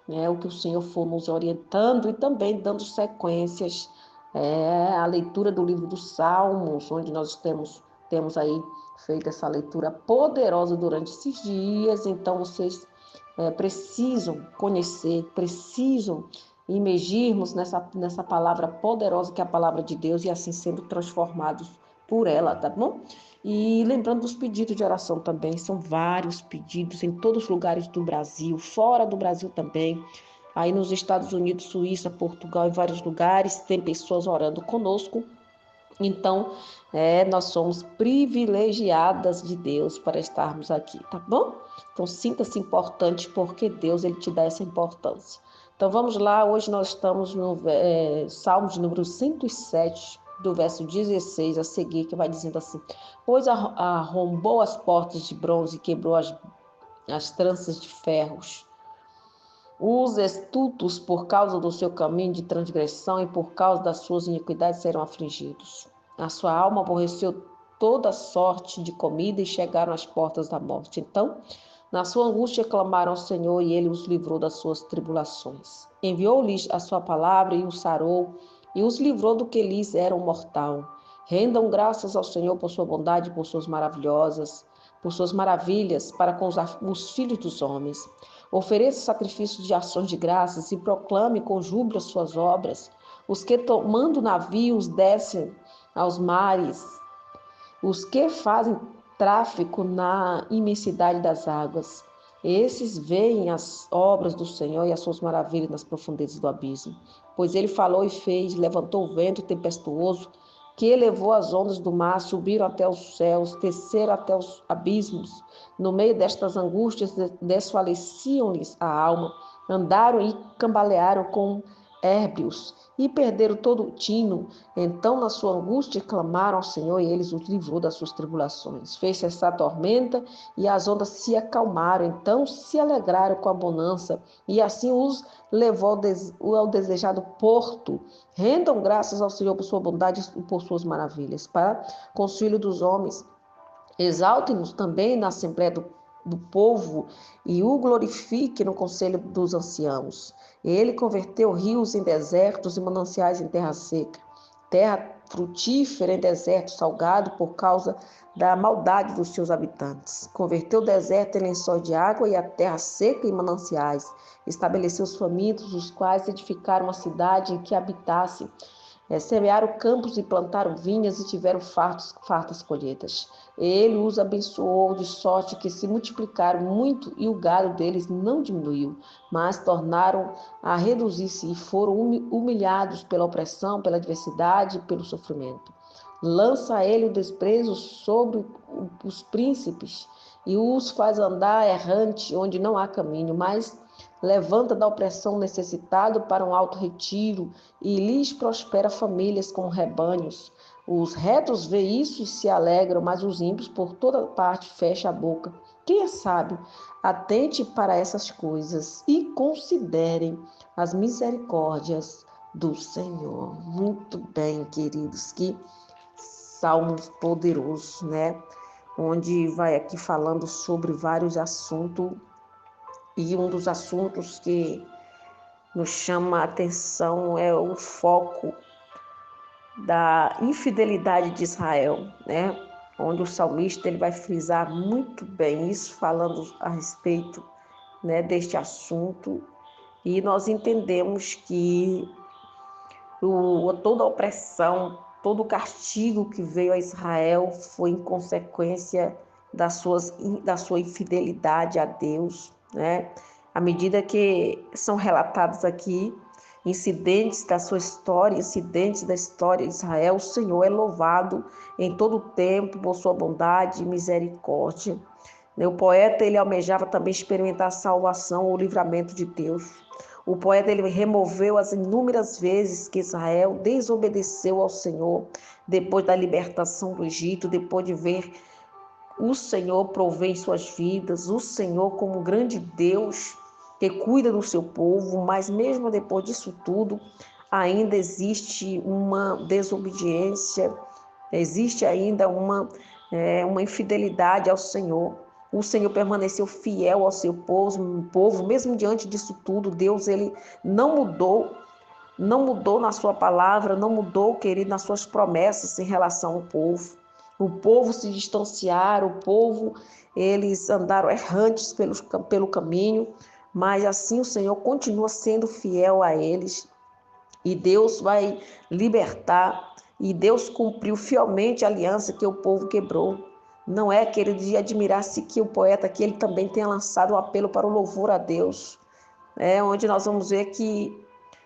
né, o que o Senhor for nos orientando e também dando sequências à leitura do livro dos Salmos, onde nós temos aí feito essa leitura poderosa durante esses dias. Então, vocês precisam conhecer, precisam imergirmos nessa palavra poderosa que é a palavra de Deus e assim sendo transformados por ela, tá bom? E lembrando dos pedidos de oração também, são vários pedidos em todos os lugares do Brasil, fora do Brasil também. Aí nos Estados Unidos, Suíça, Portugal, em vários lugares, tem pessoas orando conosco. Então, nós somos privilegiadas de Deus para estarmos aqui, tá bom? Então, sinta-se importante porque Deus ele te dá essa importância. Então, vamos lá. Hoje nós estamos no Salmo de número 107, do verso 16 a seguir, que vai dizendo assim: Pois arrombou as portas de bronze e quebrou as tranças de ferros. Os estultos, por causa do seu caminho de transgressão e por causa das suas iniquidades, serão afligidos. A sua alma aborreceu toda sorte de comida e chegaram às portas da morte. Então, na sua angústia, clamaram ao Senhor e ele os livrou das suas tribulações. Enviou-lhes a sua palavra e os sarou e os livrou do que lhes era um mortal. Rendam graças ao Senhor por sua bondade, por suas maravilhas para com os filhos dos homens. Ofereça sacrifícios de ações de graças e proclame com júbilo as suas obras. Os que tomando navios descem aos mares, os que fazem tráfico na imensidade das águas. Esses veem as obras do Senhor e as suas maravilhas nas profundezas do abismo. Pois ele falou e fez, levantou o vento tempestuoso, que elevou as ondas do mar, subiram até os céus, desceram até os abismos. No meio destas angústias, desfaleciam-lhes a alma, andaram e cambalearam com érbios e perderam todo o tino. Então, na sua angústia, clamaram ao Senhor e ele os livrou das suas tribulações. Fez cessar a tormenta e as ondas se acalmaram. Então, se alegraram com a bonança e assim os levou ao desejado porto. Rendam graças ao Senhor por sua bondade e por suas maravilhas, para com os filhos dos homens. Exalte-nos também na Assembleia do povo e o glorifique no conselho dos anciãos. Ele converteu rios em desertos e mananciais em terra seca, terra frutífera em deserto salgado por causa da maldade dos seus habitantes. Converteu o deserto em lençóis de água e a terra seca em mananciais. Estabeleceu os famintos, os quais edificaram uma cidade em que habitassem. Semearam campos e plantaram vinhas e tiveram fartas colheitas. Ele os abençoou de sorte que se multiplicaram muito e o gado deles não diminuiu, mas tornaram a reduzir-se e foram humilhados pela opressão, pela adversidade e pelo sofrimento. Lança a ele o desprezo sobre os príncipes e os faz andar errante onde não há caminho, mas levanta da opressão necessitado para um alto retiro e lhes prospera famílias como rebanhos. Os retos veem isso e se alegram, mas os ímpios por toda parte fecham a boca. Quem é sábio, atente para essas coisas e considerem as misericórdias do Senhor. Muito bem, queridos, que salmos poderosos, né? Onde vai aqui falando sobre vários assuntos e um dos assuntos que nos chama a atenção é o foco da infidelidade de Israel, né? Onde o salmista ele vai frisar muito bem isso, falando a respeito, né, deste assunto. E nós entendemos que toda a opressão, todo o castigo que veio a Israel foi em consequência da sua infidelidade a Deus, né? À medida que são relatados aqui incidentes da sua história, incidentes da história de Israel, o Senhor é louvado em todo o tempo por sua bondade e misericórdia. O poeta ele almejava também experimentar a salvação ou o livramento de Deus. O poeta ele removeu as inúmeras vezes que Israel desobedeceu ao Senhor depois da libertação do Egito, depois de ver o Senhor prover em suas vidas, o Senhor como um grande Deus que cuida do seu povo, mas mesmo depois disso tudo, ainda existe uma desobediência, existe ainda uma infidelidade ao Senhor. O Senhor permaneceu fiel ao seu povo, mesmo diante disso tudo. Deus, ele não mudou na sua palavra, não mudou, querido, nas suas promessas em relação ao povo. O povo se distanciaram, o povo, eles andaram errantes pelo caminho, mas assim o Senhor continua sendo fiel a eles. E Deus vai libertar, e Deus cumpriu fielmente a aliança que o povo quebrou. Não é, querido, de admirar-se que o poeta aqui ele também tenha lançado um apelo para o louvor a Deus, onde nós vamos ver que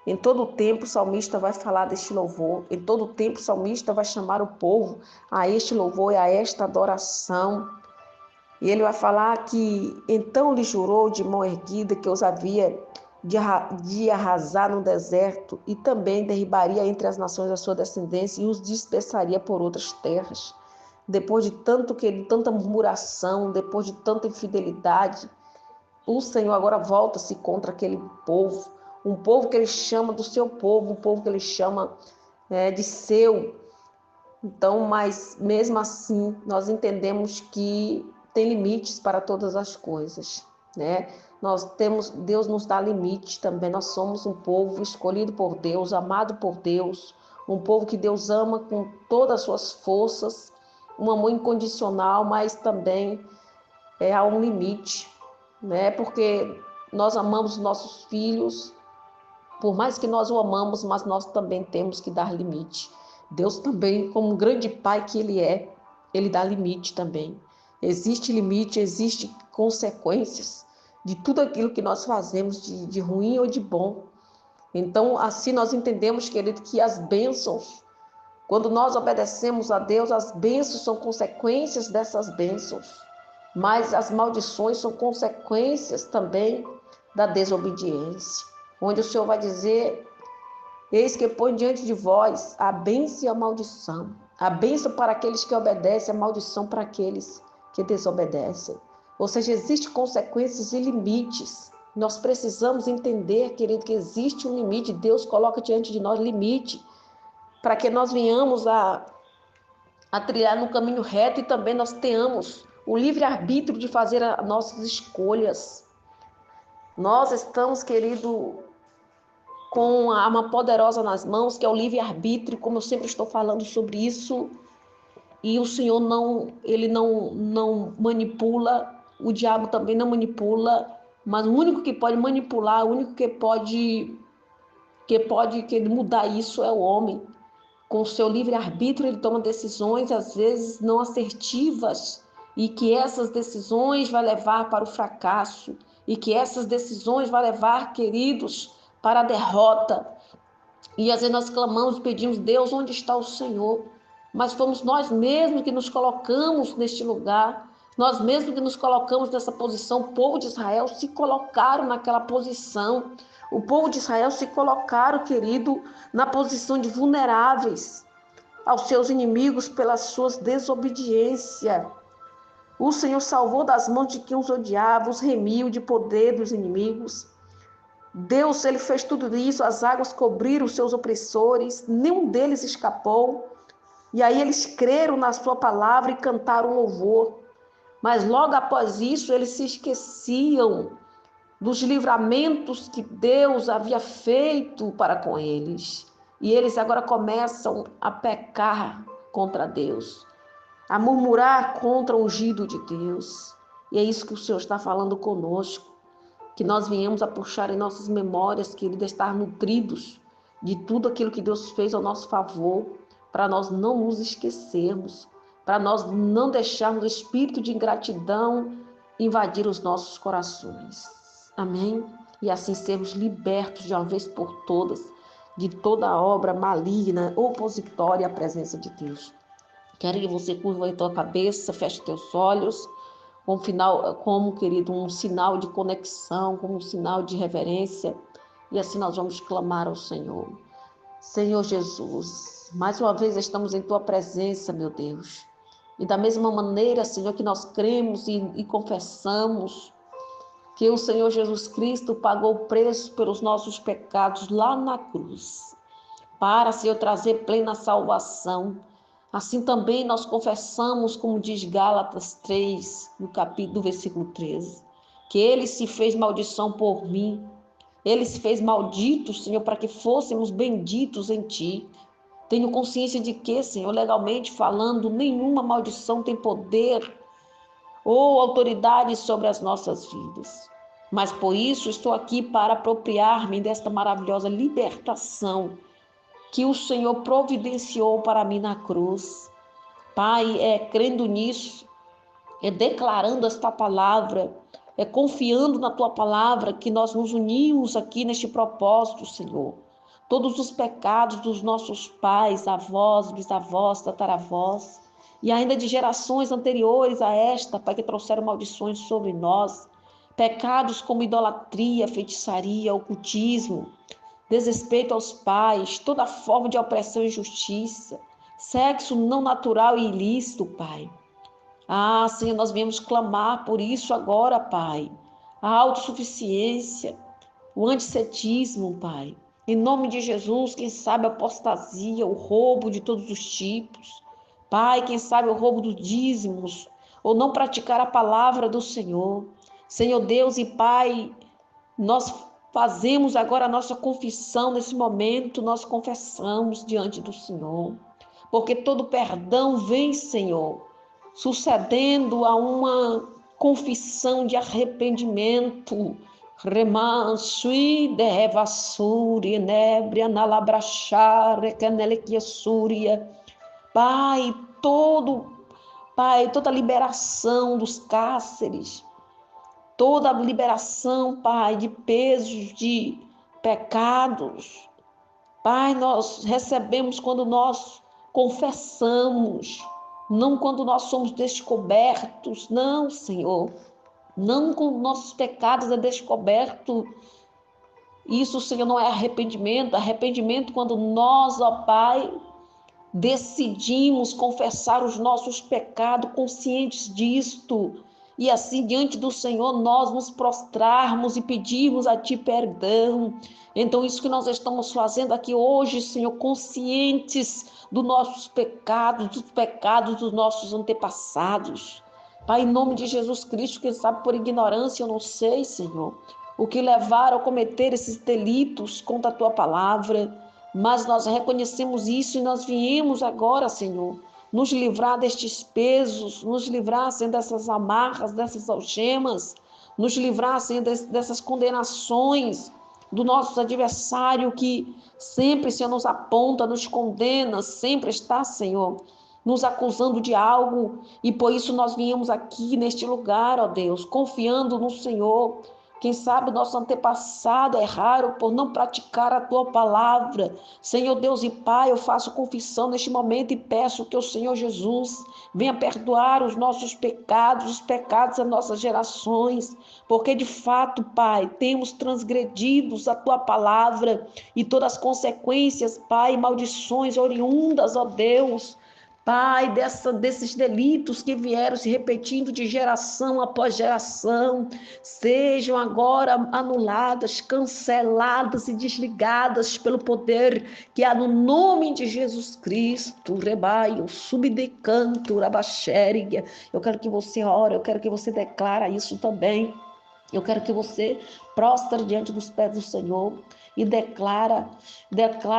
em todo o tempo o salmista vai falar deste louvor, em todo o tempo o salmista vai chamar o povo a este louvor e a esta adoração. E ele vai falar que então lhe jurou de mão erguida que os havia de arrasar no deserto e também derribaria entre as nações a sua descendência e os dispersaria por outras terras. Depois de tanta murmuração, depois de tanta infidelidade, o Senhor agora volta-se contra aquele povo, um povo que ele chama do seu povo, um povo que ele chama de seu. Então, mas mesmo assim, nós entendemos que tem limites para todas as coisas, né? Deus nos dá limite também. Nós somos um povo escolhido por Deus, amado por Deus, um povo que Deus ama com todas as suas forças, um amor incondicional, mas também há um limite, né? Porque nós amamos nossos filhos, por mais que nós o amamos, mas nós também temos que dar limite. Deus também, como um grande pai que ele é, ele dá limite também. Existe limite, existe consequências de tudo aquilo que nós fazemos, de ruim ou de bom. Então, assim nós entendemos, querido, que as bênçãos, quando nós obedecemos a Deus, as bênçãos são consequências dessas bênçãos. Mas as maldições são consequências também da desobediência. Onde o Senhor vai dizer: eis que põe diante de vós a bênção e a maldição. A bênção para aqueles que obedecem, a maldição para aqueles que desobedecem. Ou seja, existem consequências e limites. Nós precisamos entender, querido, que existe um limite. Deus coloca diante de nós limite para que nós venhamos a trilhar no caminho reto e também nós tenhamos o livre-arbítrio de fazer as nossas escolhas. Nós estamos, querido, com a arma poderosa nas mãos, que é o livre-arbítrio, como eu sempre estou falando sobre isso, e o Senhor ele não manipula, o diabo também não manipula, mas o único que pode manipular, o único que pode mudar isso é o homem. Com o seu livre-arbítrio ele toma decisões, às vezes não assertivas, e que essas decisões vai levar para o fracasso, e que essas decisões vai levar, queridos, para a derrota. E às vezes nós clamamos, pedimos: Deus, onde está o Senhor? Mas fomos nós mesmos que nos colocamos neste lugar, nós mesmos que nos colocamos nessa posição. O povo de Israel se colocaram naquela posição. O povo de Israel se colocaram, querido, na posição de vulneráveis aos seus inimigos pelas suas desobediências. O Senhor salvou das mãos de quem os odiava, os remiu de poder dos inimigos. Deus, ele fez tudo isso, as águas cobriram os seus opressores, nenhum deles escapou. E aí eles creram na sua palavra e cantaram louvor. Mas logo após isso, eles se esqueciam dos livramentos que Deus havia feito para com eles. E eles agora começam a pecar contra Deus, a murmurar contra o ungido de Deus. E é isso que o Senhor está falando conosco, que nós viemos a puxar em nossas memórias, querido, estar nutridos de tudo aquilo que Deus fez ao nosso favor, para nós não nos esquecermos, para nós não deixarmos o espírito de ingratidão invadir os nossos corações. Amém? E assim sermos libertos de uma vez por todas de toda obra maligna, opositória à presença de Deus. Quero que você curva a tua cabeça, feche teus olhos, querido, um sinal de conexão, como um sinal de reverência. E assim nós vamos clamar ao Senhor. Senhor Jesus, mais uma vez estamos em tua presença, meu Deus. E da mesma maneira, Senhor, que nós cremos e confessamos que o Senhor Jesus Cristo pagou o preço pelos nossos pecados lá na cruz, para, Senhor, trazer plena salvação Assim também nós confessamos, como diz Gálatas 3, no capítulo, do versículo 13, que ele se fez maldição por mim. Ele se fez maldito, Senhor, para que fôssemos benditos em Ti. Tenho consciência de que, Senhor, legalmente falando, nenhuma maldição tem poder ou autoridade sobre as nossas vidas. Mas por isso estou aqui para apropriar-me desta maravilhosa libertação que o Senhor providenciou para mim na cruz. Pai, crendo nisso, declarando esta palavra, confiando na Tua palavra, que nós nos unimos aqui neste propósito, Senhor. Todos os pecados dos nossos pais, avós, bisavós, tataravós, e ainda de gerações anteriores a esta, Pai, que trouxeram maldições sobre nós, pecados como idolatria, feitiçaria, ocultismo, desrespeito aos pais, toda forma de opressão e injustiça, sexo não natural e ilícito, Pai. Senhor, nós viemos clamar por isso agora, Pai. A autossuficiência, o antissetismo, Pai. Em nome de Jesus, quem sabe a apostasia, o roubo de todos os tipos. Pai, quem sabe o roubo dos dízimos, ou não praticar a palavra do Senhor. Senhor Deus e Pai, nós fazemos agora a nossa confissão nesse momento, nós confessamos diante do Senhor. Porque todo perdão vem, Senhor, sucedendo a uma confissão de arrependimento. Remansui de revassuri, nebria na labrachare, canelequiassúria. Pai, toda liberação dos cárceres, toda liberação, Pai, de pesos, de pecados. Pai, nós recebemos quando nós confessamos, não quando nós somos descobertos, não, Senhor. Não quando nossos pecados é descoberto. Isso, Senhor, não é arrependimento. Arrependimento quando nós, ó Pai, decidimos confessar os nossos pecados, conscientes disto, e assim diante do Senhor nós nos prostrarmos e pedirmos a Ti perdão. Então isso que nós estamos fazendo aqui hoje, Senhor, conscientes dos nossos pecados, dos pecados dos nossos antepassados. Pai, em nome de Jesus Cristo, quem sabe por ignorância, eu não sei, Senhor, o que levaram a cometer esses delitos contra a Tua palavra, mas nós reconhecemos isso e nós viemos agora, Senhor, nos livrar destes pesos, nos livrar, Senhor, dessas amarras, dessas algemas, nos livrar, Senhor, dessas condenações do nosso adversário que sempre, Senhor, nos aponta, nos condena, sempre está, Senhor, nos acusando de algo, e por isso nós viemos aqui neste lugar, ó Deus, confiando no Senhor. Quem sabe nosso antepassado erraram por não praticar a Tua palavra. Senhor Deus e Pai, eu faço confissão neste momento e peço que o Senhor Jesus venha perdoar os nossos pecados, os pecados das nossas gerações, porque de fato, Pai, temos transgredido a Tua palavra e todas as consequências, Pai, maldições oriundas, ó Deus, Pai, desses delitos que vieram se repetindo de geração após geração, sejam agora anuladas, canceladas e desligadas pelo poder que há no nome de Jesus Cristo. Rebaio, subdecanto, rabaxériga. Eu quero que você ore, eu quero que você declara isso também. Eu quero que você prostre diante dos pés do Senhor e declara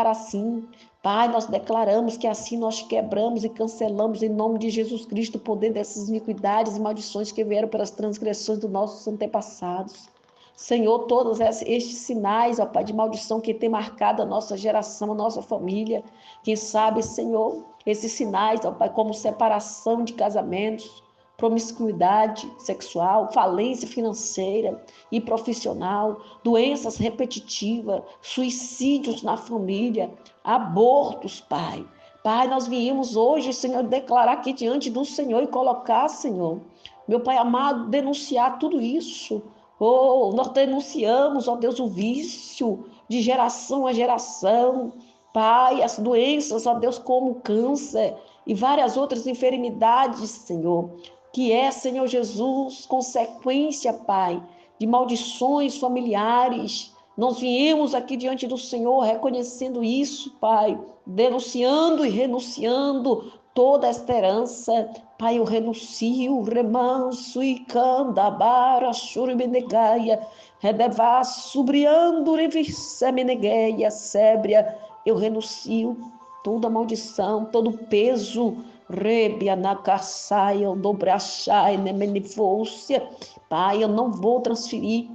assim. Pai, nós declaramos que assim nós quebramos e cancelamos em nome de Jesus Cristo o poder dessas iniquidades e maldições que vieram pelas transgressões dos nossos antepassados. Senhor, todos estes sinais, ó Pai, de maldição que tem marcado a nossa geração, a nossa família. Quem sabe, Senhor, esses sinais, ó Pai, como separação de casamentos, promiscuidade sexual, falência financeira e profissional, doenças repetitivas, suicídios na família, abortos, Pai. Pai, nós viemos hoje, Senhor, declarar aqui diante do Senhor e colocar, Senhor, meu Pai amado, denunciar tudo isso. Oh, nós denunciamos, ó Deus, o vício de geração a geração. Pai, as doenças, ó Deus, como o câncer e várias outras enfermidades, Senhor, que é, Senhor Jesus, consequência, Pai, de maldições familiares. Nós viemos aqui diante do Senhor reconhecendo isso, Pai, denunciando e renunciando toda esta herança, Pai, eu renuncio, remanso e candabara, churimenegaia, redevasso, briando, revissemenegueia, sébria, eu renuncio toda maldição, todo peso, rebia na caçaia, dobrachai, nemenifúcia, Pai, eu não vou transferir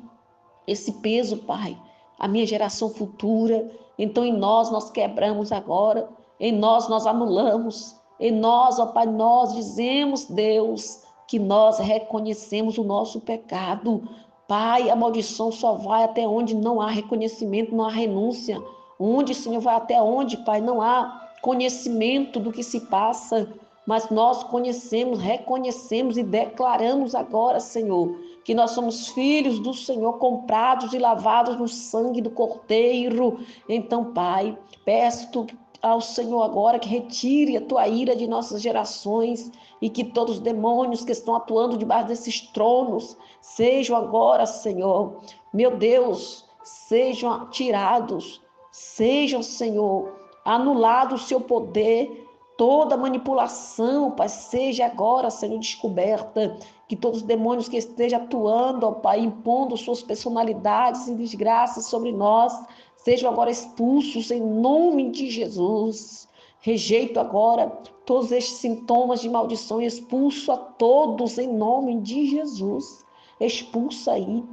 esse peso, Pai, à minha geração futura. Então, em nós quebramos agora, em nós anulamos, em nós, ó Pai, nós dizemos, Deus, que nós reconhecemos o nosso pecado. Pai, a maldição só vai até onde não há reconhecimento, não há renúncia. Onde, Senhor, vai até onde, Pai, não há conhecimento do que se passa, mas nós conhecemos, reconhecemos e declaramos agora, Senhor, que nós somos filhos do Senhor, comprados e lavados no sangue do Cordeiro. Então, Pai, peço ao Senhor agora que retire a tua ira de nossas gerações e que todos os demônios que estão atuando debaixo desses tronos sejam agora, Senhor, meu Deus, sejam tirados, sejam, Senhor, anulado o seu poder, toda manipulação, Pai, seja agora, Senhor, descoberta, que todos os demônios que estejam atuando, ó Pai, impondo suas personalidades e desgraças sobre nós, sejam agora expulsos em nome de Jesus. Rejeito agora todos estes sintomas de maldição e expulso a todos em nome de Jesus. Expulsa aí,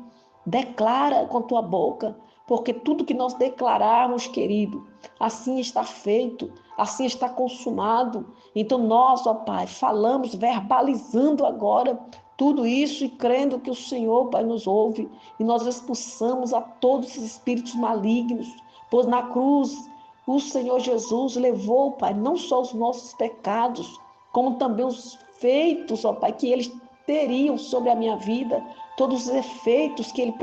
declara com a tua boca, porque tudo que nós declararmos, querido, assim está feito, assim está consumado. Então nós, ó Pai, falamos, verbalizando agora tudo isso e crendo que o Senhor, Pai, nos ouve, e nós expulsamos a todos os espíritos malignos, pois na cruz o Senhor Jesus levou, Pai, não só os nossos pecados, como também os feitos, ó Pai, que eles teriam sobre a minha vida, todos os efeitos que ele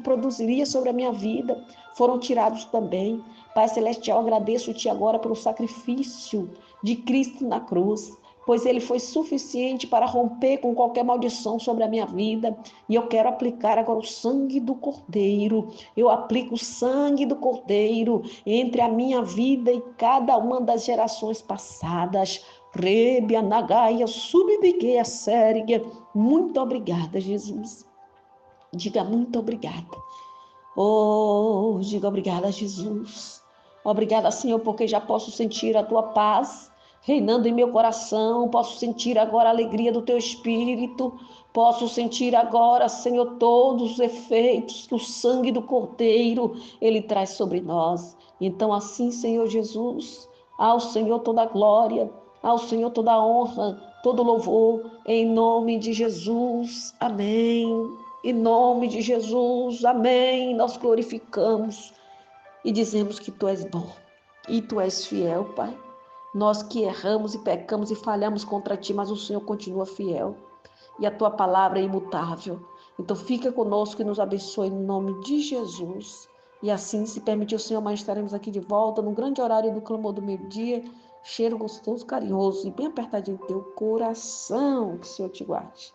produziria sobre a minha vida foram tirados também. Pai Celestial, agradeço-te agora pelo sacrifício de Cristo na cruz, pois ele foi suficiente para romper com qualquer maldição sobre a minha vida. E eu quero aplicar agora o sangue do Cordeiro. Eu aplico o sangue do Cordeiro entre a minha vida e cada uma das gerações passadas. Rebia, Nagaia, Subigueia, Sérigia. Muito obrigada, Jesus. Diga muito obrigada. Oh, diga obrigada, Jesus. Obrigada, Senhor, porque já posso sentir a tua paz reinando em meu coração. Posso sentir agora a alegria do teu espírito. Posso sentir agora, Senhor, todos os efeitos que o sangue do Cordeiro ele traz sobre nós. Então, assim, Senhor Jesus, ao Senhor toda a glória, ao Senhor toda a honra, todo louvor, em nome de Jesus. Amém. Em nome de Jesus, amém. Nós glorificamos e dizemos que tu és bom e tu és fiel, Pai. Nós que erramos e pecamos e falhamos contra ti, mas o Senhor continua fiel e a tua palavra é imutável. Então fica conosco e nos abençoe no nome de Jesus. E assim, se permitir o Senhor, amanhã estaremos aqui de volta no grande horário do clamor do meio-dia, cheiro gostoso, carinhoso e bem apertadinho no teu coração. Que o Senhor te guarde.